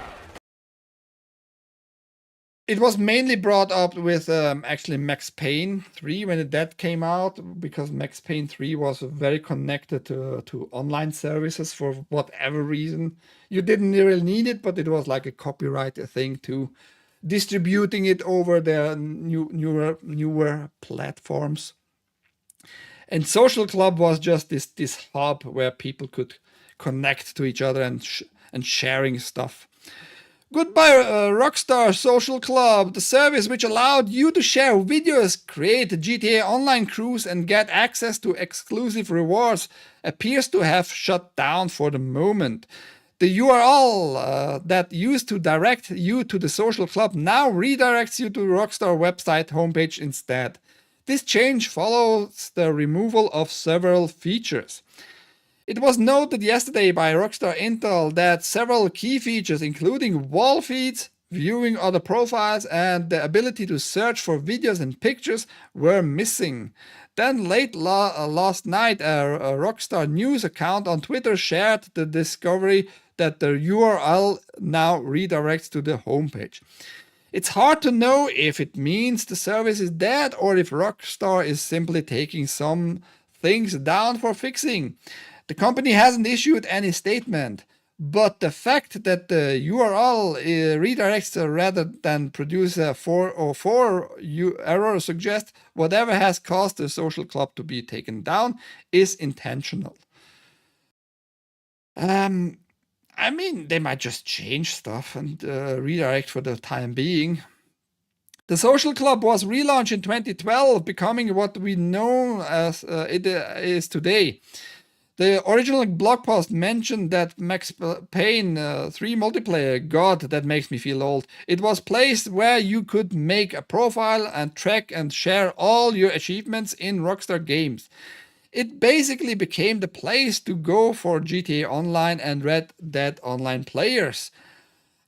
It was mainly brought up with actually Max Payne 3 when that came out, because Max Payne 3 was very connected to online services for whatever reason. You didn't really need it, but it was like a copyright thing too, distributing it over their newer platforms. And Social Club was just this hub where people could connect to each other and sharing stuff. Goodbye, Rockstar Social Club, the service which allowed you to share videos, create GTA Online crews, and get access to exclusive rewards, appears to have shut down for the moment. The URL that used to direct you to the Social Club now redirects you to Rockstar website homepage instead. This change follows the removal of several features. It was noted yesterday by Rockstar Intel that several key features, including wall feeds, viewing other profiles, and the ability to search for videos and pictures, were missing. Then late last night, a Rockstar News account on Twitter shared the discovery that the URL now redirects to the homepage. It's hard to know if it means the service is dead or if Rockstar is simply taking some things down for fixing. The company hasn't issued any statement, but the fact that the URL redirects rather than produce a 404 error suggests whatever has caused the Social Club to be taken down is intentional. I mean, they might just change stuff and redirect for the time being. The Social Club was relaunched in 2012, becoming what we know as it is today. The original blog post mentioned that Max Payne 3 multiplayer, God, that makes me feel old. It was placed where you could make a profile and track and share all your achievements in Rockstar games. It basically became the place to go for GTA Online and Red Dead Online players.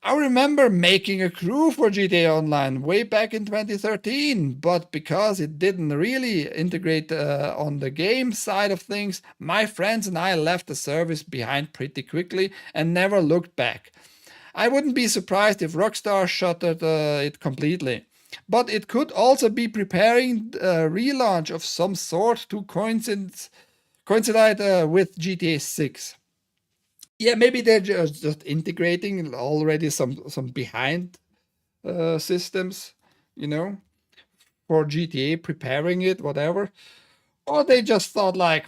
I remember making a crew for GTA Online way back in 2013, but because it didn't really integrate on the game side of things, my friends and I left the service behind pretty quickly and never looked back. I wouldn't be surprised if Rockstar shuttered it completely. But it could also be preparing a relaunch of some sort to coincide with GTA 6. Yeah, maybe they're just integrating already some behind systems, you know, for GTA, preparing it, whatever. Or they just thought like,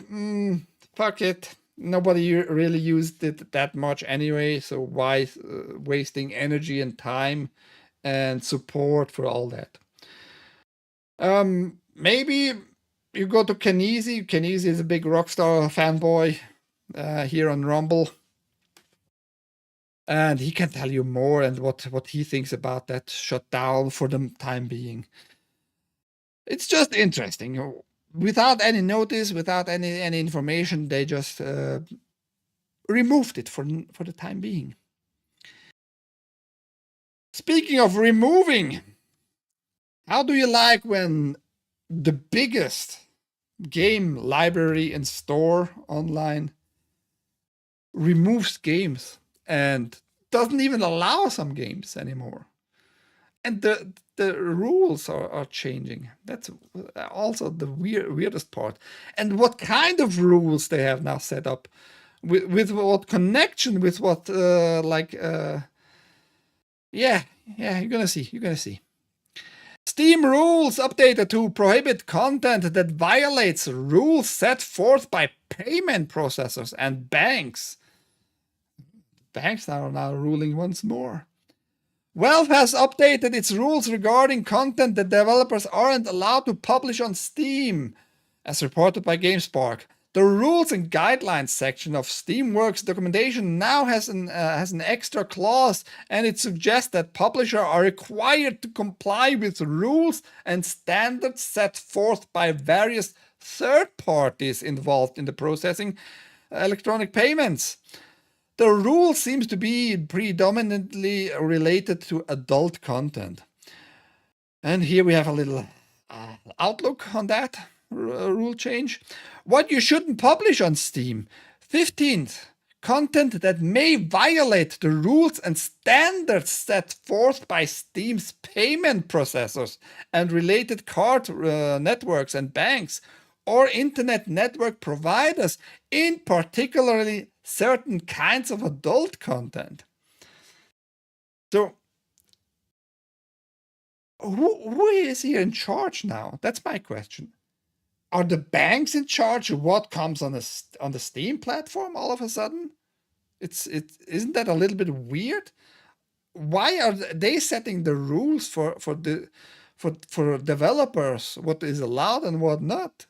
fuck it, nobody really used it that much anyway, so why wasting energy and time and support for all that? Maybe you go to Kenesi. Kenesi is a big Rockstar fanboy here on Rumble. And he can tell you more and what he thinks about that shutdown for the time being. It's just interesting. Without any notice, without any information, they just removed it for the time being. Speaking of removing, how do you like when the biggest game library and store online removes games and doesn't even allow some games anymore? And the rules are changing. That's also the weirdest part. And what kind of rules they have now set up, with what connection, with what yeah, you're gonna see. Steam rules updated to prohibit content that violates rules set forth by payment processors and banks. Banks are now ruling once more. Valve has updated its rules regarding content that developers aren't allowed to publish on Steam, as reported by GameSpark. The rules and guidelines section of Steamworks documentation now has an extra clause, and it suggests that publishers are required to comply with rules and standards set forth by various third parties involved in the processing electronic payments. The rule seems to be predominantly related to adult content. And here we have a little outlook on that rule change. What you shouldn't publish on Steam. 15th, content that may violate the rules and standards set forth by Steam's payment processors and related card networks and banks, or internet network providers, in particularly certain kinds of adult content. So, who is here in charge now? That's my question. Are the banks in charge of what comes on the Steam platform all of a sudden? Isn't that a little bit weird? Why are they setting the rules for developers, what is allowed and what not?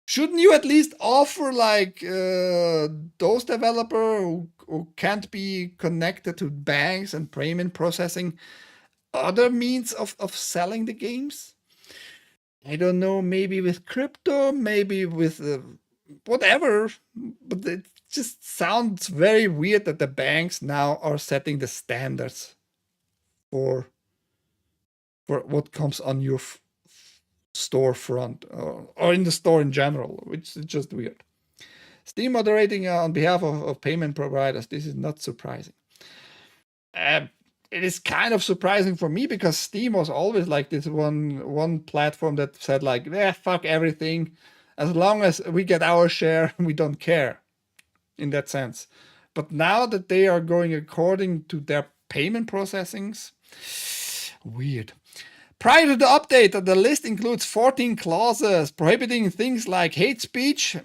Shouldn't you at least offer like those developers who can't be connected to banks and payment processing other means of selling the games? I don't know, maybe with crypto, maybe with whatever, but it just sounds very weird that the banks now are setting the standards for what comes on your storefront or in the store in general, which is just weird. Steam moderating on behalf of payment providers. This is not surprising. It is kind of surprising for me because Steam was always like this one platform that said like, fuck everything. As long as we get our share, we don't care in that sense. But now that they are going according to their payment processings, weird. Prior to the update, the list includes 14 clauses prohibiting things like hate speech,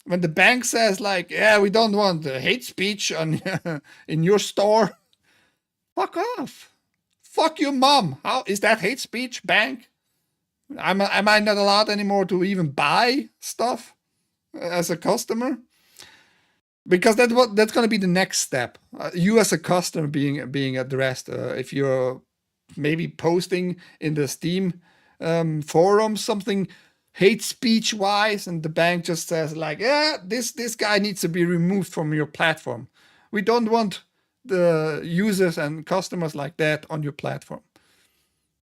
when the bank says like, we don't want hate speech on in your store. Fuck off. Fuck your mom. How is that hate speech, bank? Am I not allowed anymore to even buy stuff? as a customer, because that's going to be the next step. You as a customer being addressed. If you're maybe posting in the Steam forum something hate speech wise, and the bank just says like, yeah, this guy needs to be removed from your platform. We don't want the users and customers like that on your platform.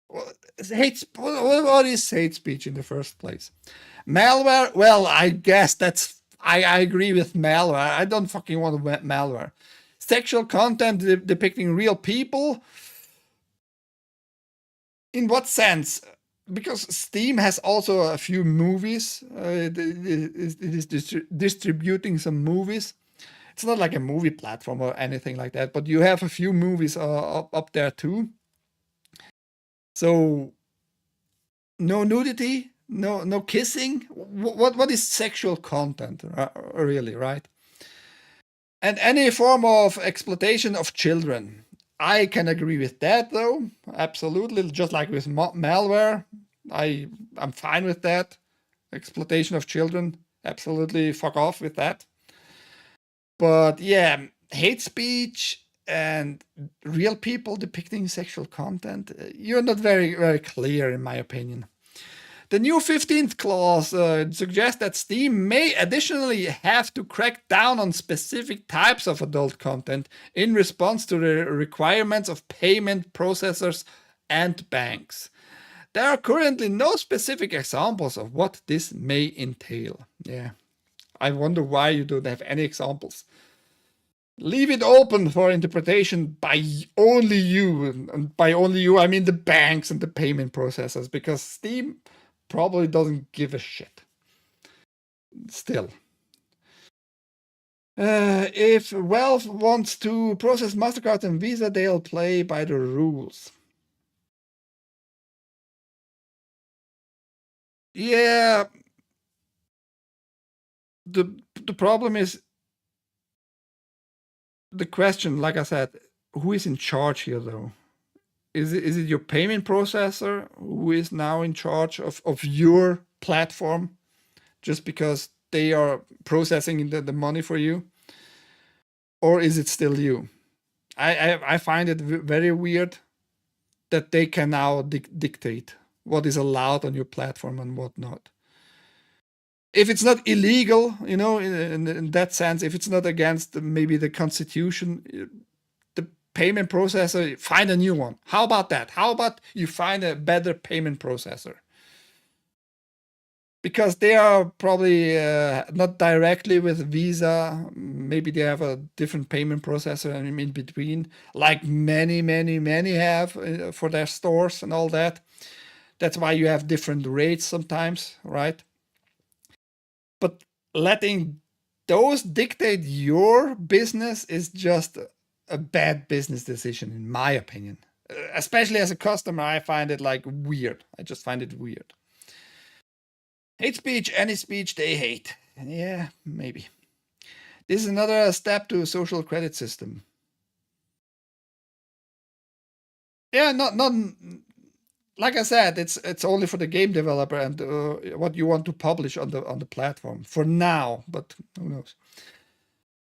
What is hate speech in the first place? Malware? Well, I guess I agree with malware. I don't fucking want malware. Sexual content depicting real people? In what sense? Because Steam has also a few movies. It is distributing some movies. It's not like a movie platform or anything like that, but you have a few movies up there too. So no nudity, no kissing. What is sexual content really, right? And any form of exploitation of children. I can agree with that though, absolutely. Just like with malware, I'm fine with that. Exploitation of children, absolutely fuck off with that. But yeah, hate speech and real people depicting sexual content, you're not very clear in my opinion. The new 15th clause suggests that Steam may additionally have to crack down on specific types of adult content in response to the requirements of payment processors and banks. There are currently no specific examples of what this may entail. Yeah, I wonder why you don't have any examples. Leave it open for interpretation by only you. And by only you, I mean the banks and the payment processors, because Steam probably doesn't give a shit. Still. If Valve wants to process MasterCard and Visa, they'll play by the rules. Yeah. The problem is the question, like I said, who is in charge here though? Is it your payment processor who is now in charge of your platform just because they are processing the money for you? Or is it still you? I find it very weird that they can now dictate what is allowed on your platform and what not. If it's not illegal, you know, in that sense, if it's not against maybe the constitution, the payment processor, find a new one. How about that? How about you find a better payment processor? Because they are probably not directly with Visa. Maybe they have a different payment processor in between, like many have for their stores and all that. That's why you have different rates sometimes, right? But letting those dictate your business is just a bad business decision, in my opinion. Especially as a customer, I find it like weird. I just find it weird. Hate speech, any speech they hate. Yeah, maybe. This is another step to a social credit system. Yeah, not like I said, it's only for the game developer and what you want to publish on the platform for now, but who knows.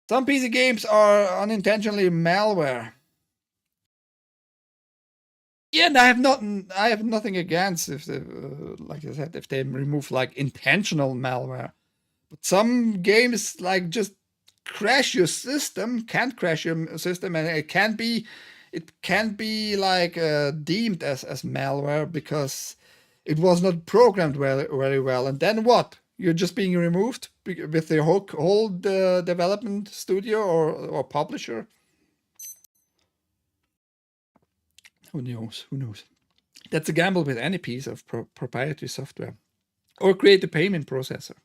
Some PC games are unintentionally malware. Yeah, and I have nothing against if they, like I said, if they remove like intentional malware. But some games like just crash your system, can't crash your system, and it can be like deemed as malware because it was not programmed very well. And then what? You're just being removed with the whole development studio or publisher. Who knows? Who knows? That's a gamble with any piece of proprietary software. Or create a payment processor.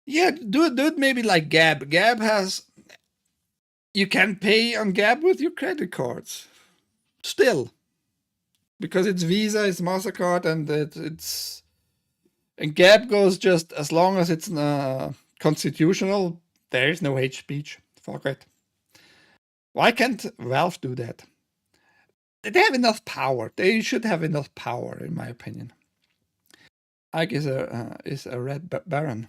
Yeah, do it maybe like Gab. Gab has... You can pay on Gab with your credit cards. Still. Because it's Visa, it's MasterCard, and it's... And Gab goes just as long as it's constitutional, there is no hate speech. Fuck it. Why can't Valve do that? They have enough power. They should have enough power, in my opinion. Ike is a red baron.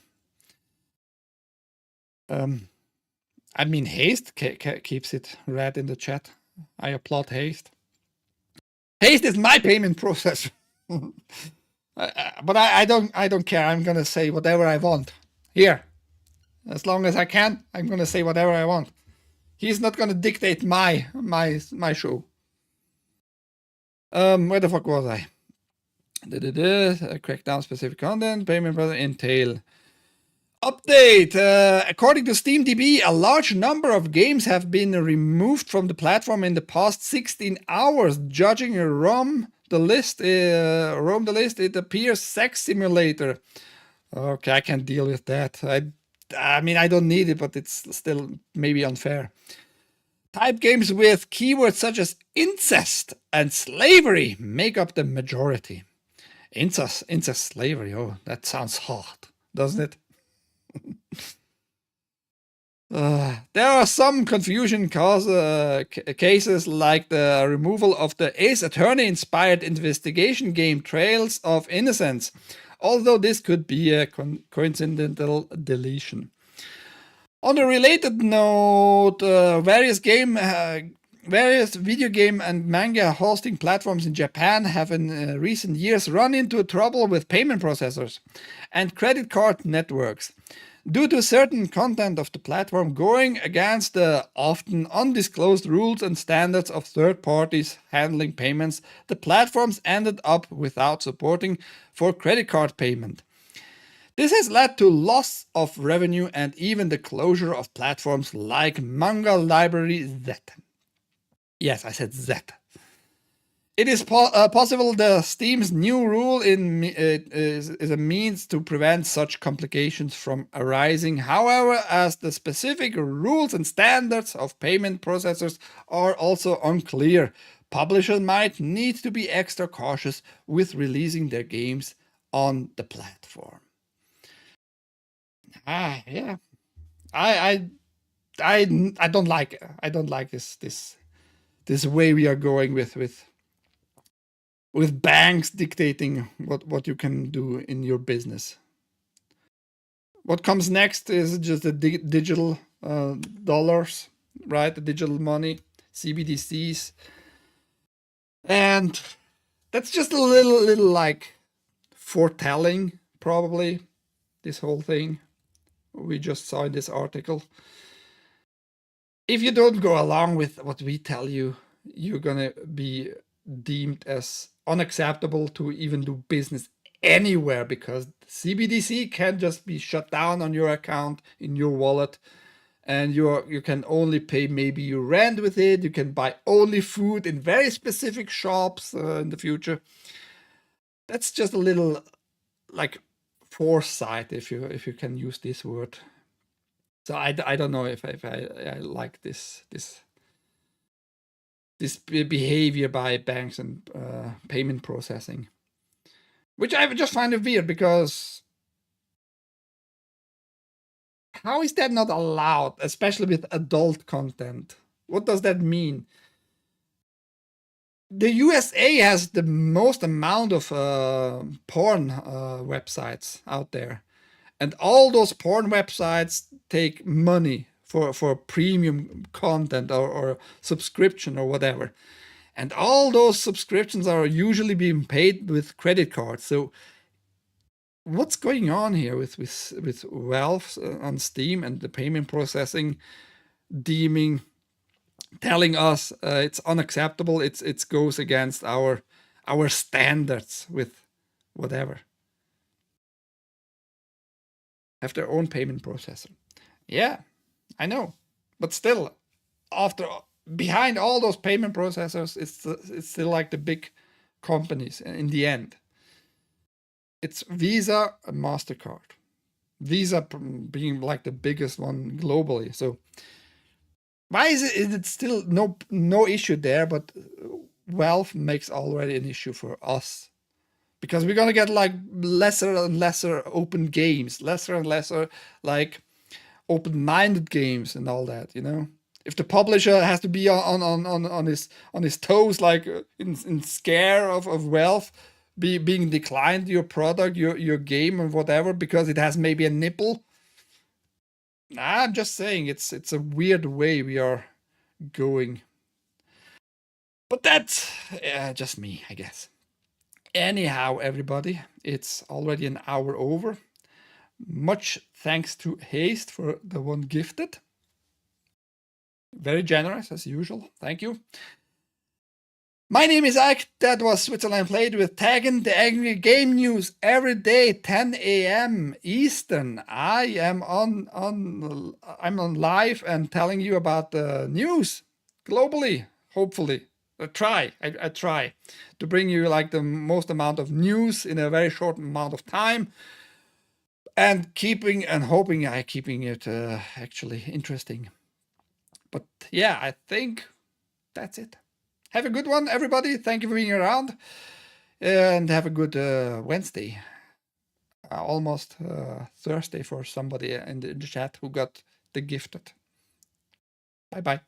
I mean, Haste keeps it red in the chat. I applaud Haste. Haste is my payment processor. But I don't care. I'm gonna say whatever I want here. As long as I can, I'm gonna say whatever I want. He's not gonna dictate my show. Where the fuck was I? Crack down specific content, payment process, entail. Update! According to SteamDB, a large number of games have been removed from the platform in the past 16 hours. Judging roam the list, it appears Sex Simulator. Okay, I can deal with that. I mean, I don't need it, but it's still maybe unfair. Type games with keywords such as incest and slavery make up the majority. Incest, slavery. Oh, that sounds hot, doesn't it? There are some confusion cases like the removal of the Ace Attorney-inspired investigation game Trails of Innocence, although this could be a coincidental deletion. On a related note, various video game and manga hosting platforms in Japan have in recent years run into trouble with payment processors and credit card networks. Due to certain content of the platform going against the often undisclosed rules and standards of third parties handling payments, the platforms ended up without supporting for credit card payment. This has led to loss of revenue and even the closure of platforms like manga library Z. Yes, I said Z. It is possible the Steam's new rule is a means to prevent such complications from arising. However, as the specific rules and standards of payment processors are also unclear, publishers might need to be extra cautious with releasing their games on the platform. Yeah. I don't like it. I don't like this way we are going with banks dictating what you can do in your business. What comes next is just the digital dollars, right? The digital money, CBDCs. And that's just a little like foretelling, probably, this whole thing we just saw in this article. If you don't go along with what we tell you, you're gonna be deemed as unacceptable to even do business anywhere, because CBDC can just be shut down on your account in your wallet, and you can only pay maybe your rent with it. You can buy only food in very specific shops in the future. That's just a little like foresight, if you can use this word. So I don't know if I like this behavior by banks and payment processing, which I just find it weird, because how is that not allowed, especially with adult content? What does that mean? The USA has the most amount of porn websites out there, and all those porn websites take money for premium content or subscription or whatever. And all those subscriptions are usually being paid with credit cards. So what's going on here with Valve on Steam and the payment processing telling us it's unacceptable, it goes against our standards with whatever. Have their own payment processor. Yeah, I know. But still, behind all those payment processors, it's still like the big companies in the end. It's Visa and MasterCard. Visa being like the biggest one globally. So why is it still no issue there, but Valve makes already an issue for us? Because we're gonna get like lesser and lesser open games, lesser and lesser like open-minded games and all that, you know. If the publisher has to be on his toes, like in scare of Valve being declined your product, your game or whatever, because it has maybe a nipple, I'm just saying it's a weird way we are going. But that's just me, I guess. Anyhow, everybody, it's already an hour over. Much thanks to Haste for the one gifted. Very generous as usual. Thank you. My name is Ike. That was Switzerland Played with TAGN, the Angry Game News every day, 10 a.m. Eastern. I'm on live and telling you about the news globally. Hopefully, I try to bring you like the most amount of news in a very short amount of time, and hoping I keeping it actually interesting. But yeah, I think that's it. Have a good one, everybody. Thank you for being around. And have a good Wednesday. Almost Thursday for somebody in the chat who got the gifted. Bye-bye.